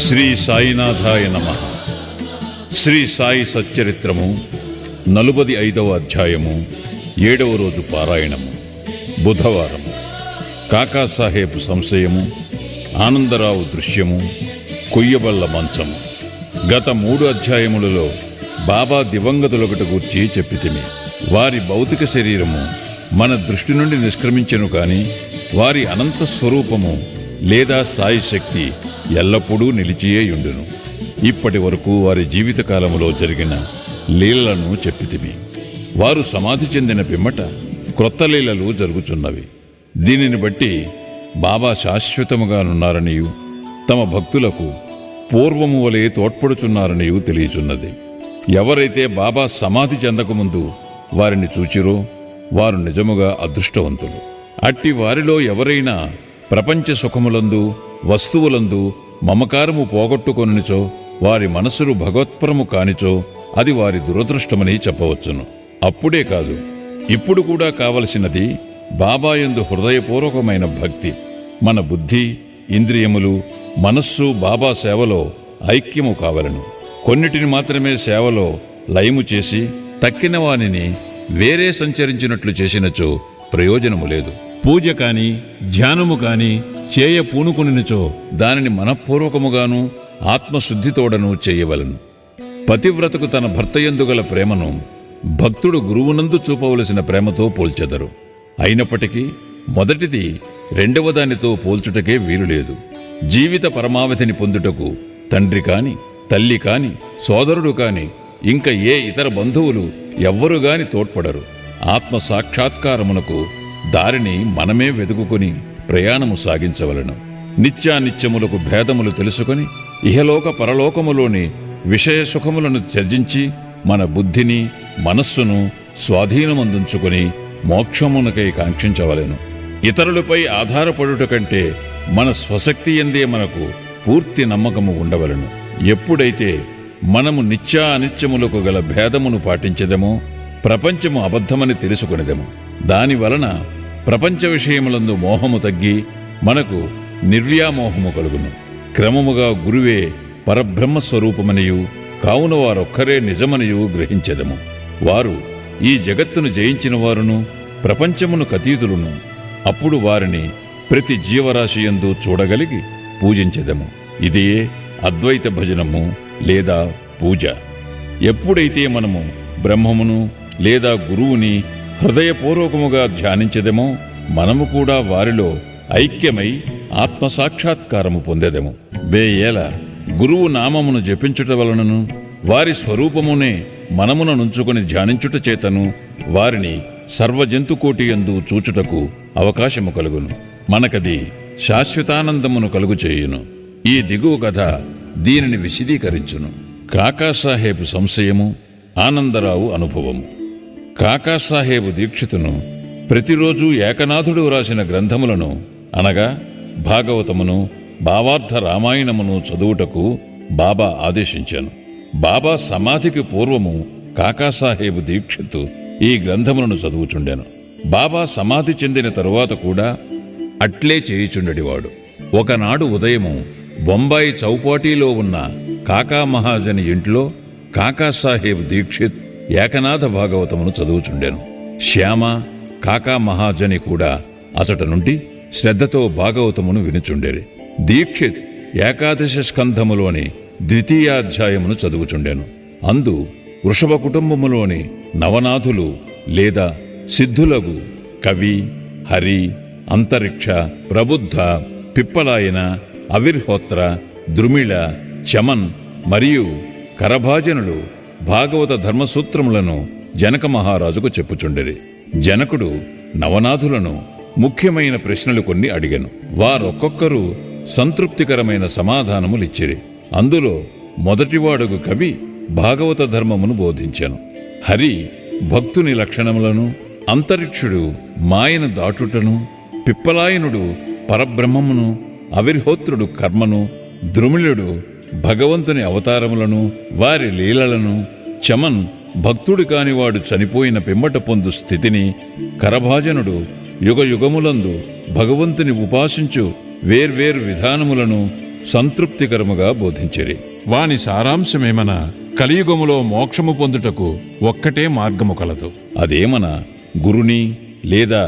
శ్రీ సాయినాథాయ నమః. శ్రీ సాయి సచ్చరిత్రము 45వ అధ్యాయము 7వ రోజు పారాయణము. బుధవారం. కాకాసాహెబ్ సంశయము, ఆనందరావు దృశ్యము, కొయ్యబల్ల మంచము. గత 3 అధ్యాయములలో బాబా దివంగతులొకటి గూర్చి చెప్పితిమి. వారి భౌతిక శరీరము మన దృష్టి నుండి నిష్క్రమించెను కాని వారి అనంత స్వరూపము లేదా సాయి శక్తి ఎల్లప్పుడూ నిలిచియేయుండును. ఇప్పటి వరకు వారి జీవితకాలములో జరిగిన లీలలను చెప్పితిమి. వారు సమాధి చెందిన పిమ్మట క్రొత్త లీలలు జరుగుచున్నవి. దీనిని బట్టి బాబా శాశ్వతముగానున్నారనియు తమ భక్తులకు పూర్వము వలె తోడ్పడుచున్నారనియు తెలియచున్నది. ఎవరైతే బాబా సమాధి చెందకముందు వారిని చూచిరో వారు నిజముగా అదృష్టవంతులు. అట్టి వారిలో ఎవరైనా ప్రపంచ సుఖములందు వస్తువులందు మమకారము పోగొట్టుకొనిచో వారి మనసులు భగవత్పరము కానిచో అది వారి దురదృష్టమని చెప్పవచ్చును. అప్పుడే కాదు, ఇప్పుడు కూడా కావలసినది బాబాయందు హృదయపూర్వకమైన భక్తి. మన బుద్ధి, ఇంద్రియములు, మనస్సు బాబా సేవలో ఐక్యము కావలను. కొన్నిటిని మాత్రమే సేవలో లయము చేసి తక్కిన వానిని వేరే సంచరించినట్లు చేసినచో ప్రయోజనము లేదు. పూజ కాని ధ్యానము కాని చేయ పూనుకునిచో దానిని మనఃపూర్వకముగాను ఆత్మశుద్ధితోడను చేయవలను. పతివ్రతకు తన భర్తయందు గల ప్రేమను భక్తుడు గురువునందు చూపవలసిన ప్రేమతో పోల్చెదరు. అయినప్పటికీ మొదటిది రెండవ దానితో పోల్చుటకే వీలులేదు. జీవిత పరమావధిని పొందుటకు తండ్రి కాని, తల్లి కాని, సోదరుడు కాని, ఇంకా ఏ ఇతర బంధువులు ఎవ్వరు గాని తోడ్పడరు. ఆత్మ సాక్షాత్కారమునకు దారిని మనమే వెతుకుని ప్రయాణము సాగించవలను. నిత్యానిత్యములకు భేదములు తెలుసుకొని ఇహలోక పరలోకములోని విషయ సుఖములను త్యజించి మన బుద్ధిని, మనస్సును స్వాధీనమందుంచుకొని మోక్షమునకై కాంక్షించవలెను. ఇతరులపై ఆధారపడుట కంటే మన స్వశక్తి యందే మనకు పూర్తి నమ్మకము ఉండవలను. ఎప్పుడైతే మనము నిత్యానిత్యములకు గల భేదమును పాటించెదమో ప్రపంచము అబద్ధమని తెలుసుకొనిదెము. దానివలన ప్రపంచ విషయములందు మోహము తగ్గి మనకు నిర్వ్యామోహము కలుగును. క్రమముగా గురువే పరబ్రహ్మస్వరూపమనియు కావున వారొక్కరే నిజమనియు గ్రహించెదము. వారు ఈ జగత్తును జయించిన వారును ప్రపంచమును కతీతులును. అప్పుడు వారిని ప్రతి జీవరాశియందు చూడగలిగి పూజించెదము. ఇదియే అద్వైత భజనము లేదా పూజ. ఎప్పుడైతే మనము బ్రహ్మమును లేదా గురువుని హృదయపూర్వకముగా ధ్యానించెదమో మనము కూడా వారిలో ఐక్యమై ఆత్మసాక్షాత్కారము పొందెదము. వేయేల గురువు నామమును జపించుట వలనను వారి స్వరూపమునే మనమున నుంచుకొని ధ్యానించుట చేతను వారిని సర్వజంతుకోటి యందు చూచుటకు అవకాశము కలుగును. మనకది శాశ్వతానందమును కలుగు చేయును. ఈ దిగువ కథ దీనిని విశదీకరించును. కాకాసాహెబ్ సంశయము, ఆనందరావు అనుభవము. కాకాసాహెబ్ దీక్షితును ప్రతిరోజు ఏకనాథుడు వ్రాసిన గ్రంథములను అనగా భాగవతమును, భావార్థ రామాయణమును చదువుటకు బాబా ఆదేశించాను. బాబా సమాధికి పూర్వము కాకాసాహెబ్ దీక్షితు ఈ గ్రంథములను చదువుచుండెను. బాబా సమాధి చెందిన తరువాత కూడా అట్లే చేయుచుండెడివాడు. ఒకనాడు ఉదయము బొంబాయి చౌపాటీలో ఉన్న కాకా మహాజని ఇంట్లో కాకాసాహెబ్ దీక్షిత్ ఏకనాథ భాగవతమును చదువుచుండెను. శ్యామ, కాకా మహాజని కూడా అతట నుండి శ్రద్ధతో భాగవతమును వినుచుండెరి. దీక్షిత్ ఏకాదశ స్కంధములోని ద్వితీయాధ్యాయమును చదువుచుండెను. అందు వృషభ కుటుంబములోని నవనాథులు లేదా సిద్ధులగు కవి, హరి, అంతరిక్ష, ప్రబుద్ధ, పిప్పలాయన, అవిర్హోత్ర, ద్రుమిళ, చమన్ మరియు కరభాజనులు భాగవత ధర్మసూత్రములను జనక మహారాజుకు చెప్పుచుండెరి. జనకుడు నవనాథులను ముఖ్యమైన ప్రశ్నలు కొన్ని అడిగెను. వారొక్కొక్కరు సంతృప్తికరమైన సమాధానములిచ్చిరి. అందులో మొదటివాడుగు కవి భాగవత ధర్మమును బోధించెను. హరి భక్తుని లక్షణములను, అంతరిక్షుడు మాయను దాటుటను, పిప్పలాయనుడు పరబ్రహ్మమును, అవిర్హోత్రుడు కర్మను, ద్రుమిళుడు భగవంతుని అవతారములను వారి లీలలను, చమన్ భక్తుడు కానివాడు చనిపోయిన పిమ్మట పొందు స్థితిని, కరభాజనుడు యుగయుగములందు భగవంతుని ఉపాసించు వేర్వేరు విధానములను సంతృప్తికరముగా బోధించిరి. వాని సారాంశమేమన కలియుగములో మోక్షము పొందుటకు ఒక్కటే మార్గము కలదు. అదేమన గురుని లేదా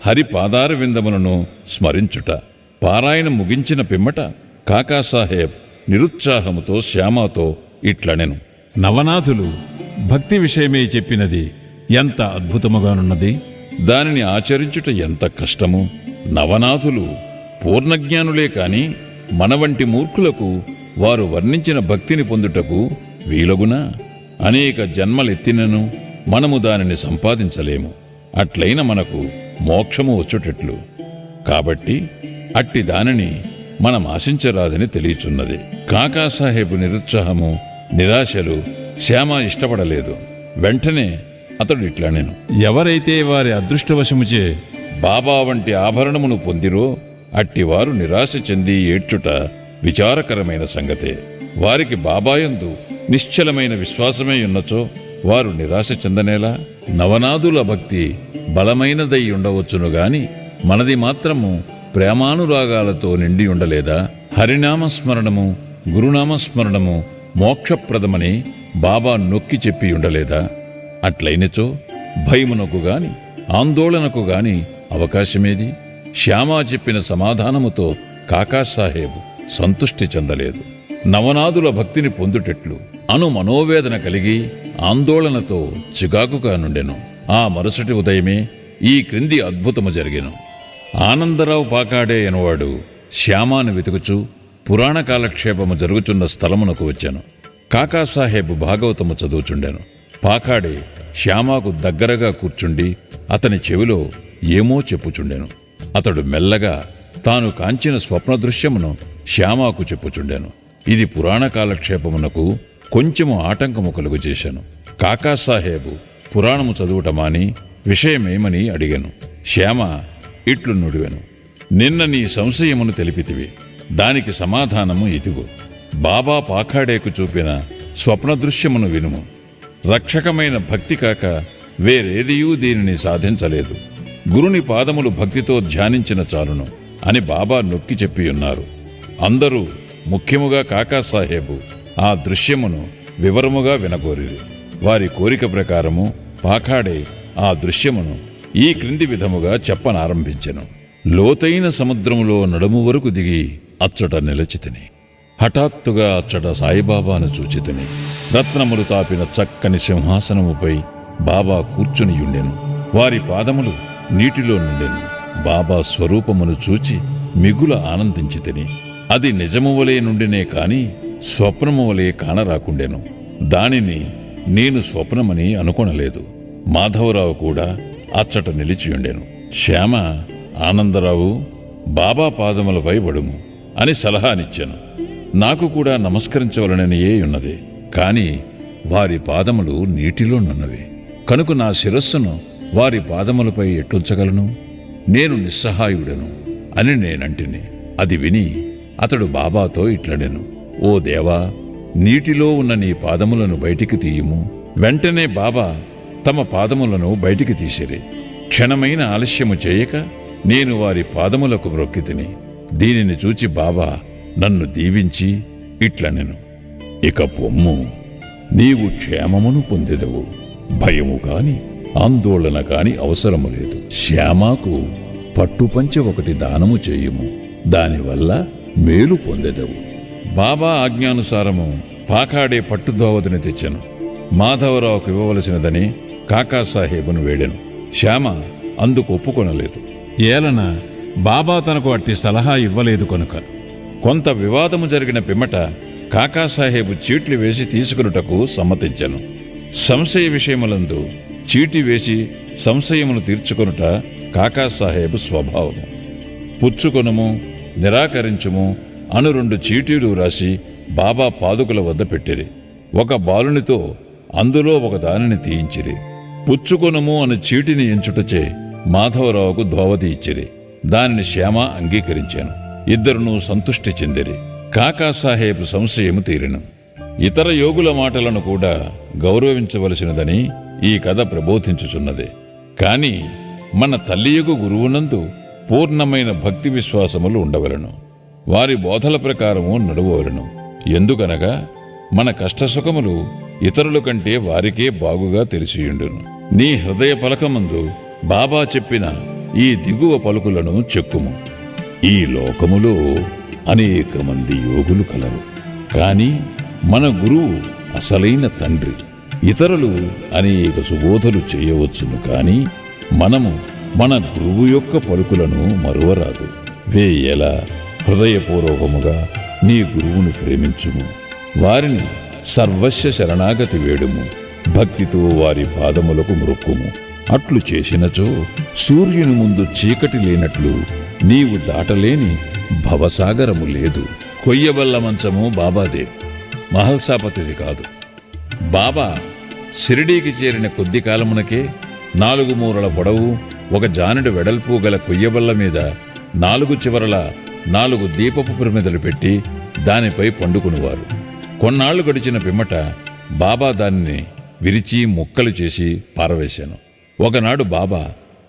హరి పాదార విందములను స్మరించుట. పారాయణ ముగించిన పిమ్మట కాకాసాహెబ్ నిరుత్సాహముతో శ్యామాతో ఇట్లనెను. నవనాథులు భక్తి విషయమే చెప్పినది ఎంత అద్భుతముగానున్నది. దానిని ఆచరించుట ఎంత కష్టము. నవనాథులు పూర్ణజ్ఞానులే కాని మన వంటి మూర్ఖులకు వారు వర్ణించిన భక్తిని పొందుటకు వీలగునా? అనేక జన్మలెత్తినను మనము దానిని సంపాదించలేము. అట్లయిన మనకు మోక్షము వచ్చుటట్లు. కాబట్టి అట్టి దానిని మనం ఆశించరాదని తెలియచున్నది. కాకాసాహెబు నిరుత్సాహము, నిరాశలు శ్యామ ఇష్టపడలేదు. వెంటనే అతడు ఇట్లనెను. ఎవరైతే వారి అదృష్టవశముచే బాబా వంటి ఆభరణమును పొందిరో అట్టివారు నిరాశ చెంది ఏడ్చుట విచారకరమైన సంగతే. వారికి బాబాయందు నిశ్చలమైన విశ్వాసమే ఉన్నచో వారు నిరాశ చెందనేలా? నవనాథుల భక్తి బలమైనదై ఉండవచ్చును గాని మనది మాత్రము ప్రేమానురాగాలతో నిండి ఉండలేదా? హరినామస్మరణము, గురునామస్మరణము మోక్షప్రదమని బాబా నొక్కి చెప్పి ఉండలేదా? అట్లయినచో భయమునకు గాని ఆందోళనకు గాని అవకాశమేది? శ్యామా చెప్పిన సమాధానముతో కాకాసాహెబ్ సంతృష్టి చెందలేదు. నవనాథుల భక్తిని పొందుటెట్లు అను మనోవేదన కలిగి ఆందోళనతో చికాకుగా నుండెను. ఆ మరుసటి ఉదయమే ఈ క్రింది అద్భుతము జరిగెను. ఆనందరావు పాకాడే అనువాడు శ్యామాను వెతుకుచూ పురాణ కాలక్షేపము జరుగుచున్న స్థలమునకు వచ్చాను. కాకాసాహెబ్ భాగవతము చదువుచుండెను. పాకాడే శ్యామాకు దగ్గరగా కూర్చుండి అతని చెవిలో ఏమో చెప్పుచుండెను. అతడు మెల్లగా తాను కాంచిన స్వప్న దృశ్యమును శ్యామాకు చెప్పుచుండెను. ఇది పురాణ కాలక్షేపమునకు కొంచెము ఆటంకము కలుగు చేశాను. కాకాసాహెబు పురాణము చదువుటమాని విషయమేమని అడిగాను. శ్యామ ఇట్లు నుడివెను. నిన్న నీ సంశయమును తెలిపితివి. దానికి సమాధానము ఇదిగో. బాబా పాఖాడేకు చూపిన స్వప్న దృశ్యమును వినుము. రక్షకమైన భక్తి కాక వేరేదియూ దీనిని సాధించలేదు. గురుని పాదములు భక్తితో ధ్యానించిన చాలును అని బాబా నొక్కి చెప్పి ఉన్నారు. అందరూ, ముఖ్యముగా కాకాసాహెబు ఆ దృశ్యమును వివరముగా వినగోరిరు. వారి కోరిక ప్రకారము పాఖాడే ఆ దృశ్యమును ఈ క్రింది విధముగా చెప్పనారంభించెను. లోతైన సముద్రములో నడుము వరకు దిగి అచ్చట నిలచితిని. హఠాత్తుగా అచ్చట సాయిబాబాను చూచితిని. రత్నములు తాపిన చక్కని సింహాసనముపై బాబా కూర్చునియుండెను. వారి పాదములు నీటిలో నుండెను. బాబా స్వరూపమును చూచి మిగుల ఆనందించితిని. అది నిజము వలె నుండినే కాని స్వప్నము వలె కానరాకుండెను. దానిని నేను స్వప్నమని అనుకొనలేదు. మాధవరావు కూడా అచ్చట నిలిచియుండెను. శ్యామ, ఆనందరావు, బాబా పాదములపై పడుము అని సలహానిచ్చాను. నాకు కూడా నమస్కరించవలననియే ఉన్నది. కాని వారి పాదములు నీటిలోనున్నవి కనుక నా శిరస్సును వారి పాదములపై ఎట్లుంచగలను? నేను నిస్సహాయుడను అని నేనంటిని. అది విని అతడు బాబాతో ఇట్లనెను. ఓ దేవా, నీటిలో ఉన్న నీ పాదములను బయటికి తీయుము. వెంటనే బాబా తమ పాదములను బయటికి తీసిరి. క్షణమైన ఆలస్యము చేయక నేను వారి పాదములకు మ్రొక్కితిని. దీనిని చూచి బాబా నన్ను దీవించి ఇట్లనెను. ఇక పొమ్ము, నీవు క్షేమమును పొందెదవు. భయము కాని ఆందోళన కాని అవసరము లేదు. శ్యామాకు పట్టుపంచె ఒకటి దానము చేయుము. దానివల్ల మేలు పొందెదవు. బాబా ఆజ్ఞానుసారము పాకాడే పట్టుదోవతిని తెచ్చెను. మాధవరావుకు ఇవ్వవలసినదని కాకాసాహెబును వేడెను. శ్యామ అందుకు ఒప్పుకొనలేదు. ఏలన బాబా తనకు అట్టి సలహా ఇవ్వలేదు కనుక. కొంత వివాదము జరిగిన పిమ్మట కాకాసాహెబు చీట్లు వేసి తీసుకునుటకు సమ్మతించెను. సంశయ విషయములందు చీటి వేసి సంశయమును తీర్చుకొనుట కాకాసాహెబు స్వభావము. పుచ్చుకొనుము, నిరాకరించుము అను 2 చీటీలు రాసి బాబా పాదుకుల వద్ద పెట్టిరి. ఒక బాలునితో అందులో ఒక దానిని తీయించిరి. పుచ్చుకొనుము అను చీటిని ఎంచుటచే మాధవరావుకు ధోవతి ఇచ్చిరి. దానిని శ్యామ అంగీకరించాను. ఇద్దరును సంతుష్టి చెందిరి. కాకాసాహెబు సంశయము తీరిను. ఇతర యోగుల మాటలను కూడా గౌరవించవలసినదని ఈ కథ ప్రబోధించుచున్నది. కాని మన తల్లియగు గురువునందు పూర్ణమైన భక్తి విశ్వాసములు ఉండవలను. వారి బోధల ప్రకారము నడువవలను. ఎందుకనగా మన కష్టసుఖములు ఇతరుల కంటే వారికే బాగుగా తెలిసియుండును. నీ హృదయ పలకమందు బాబా చెప్పిన ఈ దిగువ పలుకులను చెక్కుము. ఈ లోకములో అనేక మంది యోగులు కలరు, కాని మన గురువు అసలైన తండ్రి. ఇతరులు అనేక సుబోధలు చేయవచ్చును, కాని మనము మన గురువు యొక్క పలుకులను మరువరాదు. వేయేలా హృదయపూర్వకముగా నీ గురువును ప్రేమించుము. వారిని సర్వస్వ శరణాగతి వేడుము. భక్తితో వారి పాదములకు మ్రొక్కుము. అట్లు చేసినచో సూర్యుని ముందు చీకటి లేనట్లు నీవు దాటలేని భవసాగరము లేదు. కొయ్యబల్ల మంచము బాబాదే, మహల్సాపతిది కాదు. బాబా షిరిడీకి చేరిన కొద్ది కాలమునకే 4 మూరల పొడవు, 1 జానెడు వెడల్పు గల కొయ్యబల్ల మీద 4 చివరల 4 దీపపు ప్రమిదలు పెట్టి దానిపై పండుకునివారు. కొన్నాళ్లు గడిచిన పిమ్మట బాబా దానిని విరిచి ముక్కలు చేసి పారవేశాను. ఒకనాడు బాబా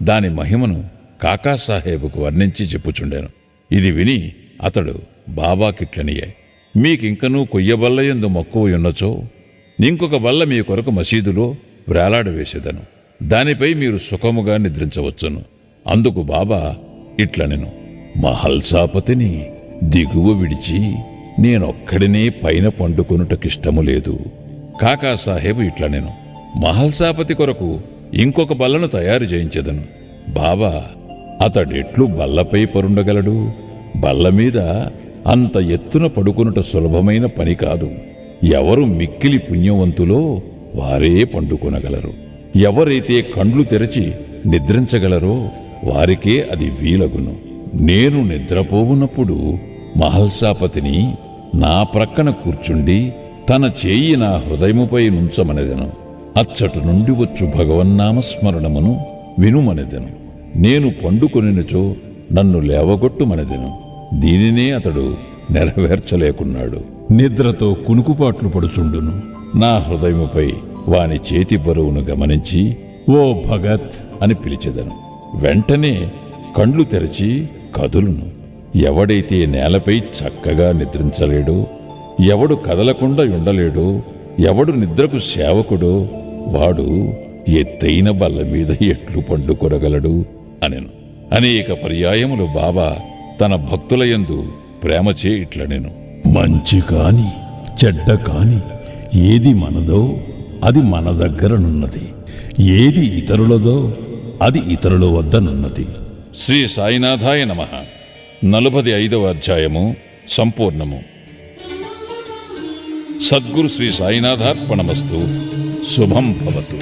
దాని మహిమను కాకాసాహేబుకు వర్ణించి చెప్పుచుండెను. ఇది విని అతడు బాబాకిట్లనియే, మీకింకనూ కొయ్యబల్లయందు మక్కువ ఉన్నచో ఇంకొక బల్ల మీ కొరకు మసీదులో వ్రేలాడవేసేదను. దానిపై మీరు సుఖముగా నిద్రించవచ్చును. అందుకు బాబా ఇట్లనెను, మహల్సాపతిని దిగువ విడిచి నేనొక్కడినే పైన పండుకొనుటకిష్టము లేదు. కాకాసాహేబు ఇట్లనెను, మహల్సాపతి కొరకు ఇంకొక బల్లను తయారు చేయించెదను. బాబా, అతడెట్లు బల్లపై పరుండగలడు? బల్లమీద అంత ఎత్తున పడుకొనుట సులభమైన పని కాదు. ఎవరు మిక్కిలి పుణ్యవంతులో వారే పండుకొనగలరు. ఎవరైతే కండ్లు తెరచి నిద్రించగలరో వారికే అది వీలగును. నేను నిద్రపోవునప్పుడు మహల్సాపతిని నా ప్రక్కన కూర్చుండి తన చేయి నా హృదయముపై నుంచమనెదను. అచ్చటు నుండి వచ్చు భగవన్నామస్మరణమును వినుమనెదను. నేను పండుకొనినచో నన్ను లేవగొట్టుమనెదను. దీనినే అతడు నెరవేర్చలేకున్నాడు. నిద్రతో కునుకుపాట్లు పడుచుండును. నా హృదయముపై వాని చేతి బరువును గమనించి, ఓ భగత్ అని పిలిచెదను. వెంటనే కండ్లు తెరచి కదులును. ఎవడైతే నేలపై చక్కగా నిద్రించలేడో, ఎవడు కదలకుండా ఉండలేడో, ఎవడు నిద్రకు సేవకుడో వాడు ఎత్తైన బల్ల మీద ఎట్లు పండుకొనగలడు అనెను. అనేక పర్యాయములు బాబా తన భక్తులయందు ప్రేమచే ఇట్లనెను, మంచి కాని చెడ్డ కాని ఏది మనదో అది మన దగ్గరనున్నది, ఏది ఇతరులదో అది ఇతరుల వద్దనున్నది. శ్రీ సాయినాథాయ నమః. 45వ అధ్యాయము సంపూర్ణము. సద్గురు శ్రీ సాయినాథార్పణమస్తు. శుభం భవతు.